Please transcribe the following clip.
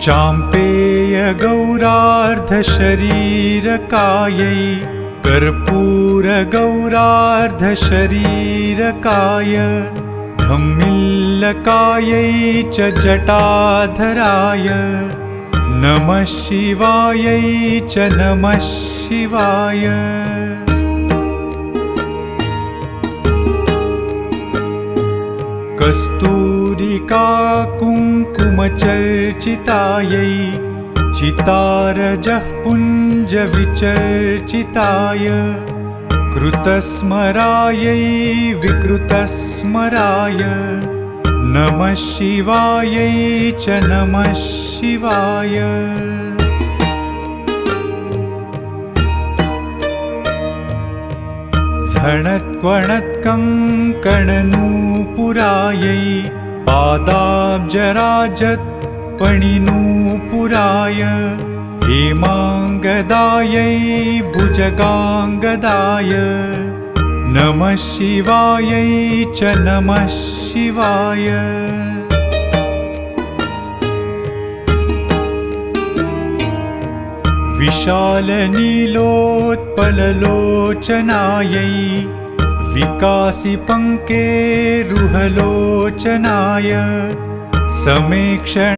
चाम्पेय गौरार्धशरीरकायै कर्पूर गौरार्धशरीरकाय धम्मिल्लकायै च जटाधराय नमः शिवायै च नमः शिवाय। कस्तूरिका कुङ्कुमचर्चितायै चितारजः पुञ्जविचर्चिताय कृतस्मरायै विकृतस्मराय नमः शिवायै च नमः शिवाय। झणत्क्वणत्कङ्कणनूपुरायै पादाब्जराजत्पणिनूपुराय हेमाङ्गदायै भुजगाङ्गदाय नमः शिवायै च नमः शिवाय। विशालनीलोत्पललोचनायै विकासिपङ्केरुहलोचनाय समेक्षण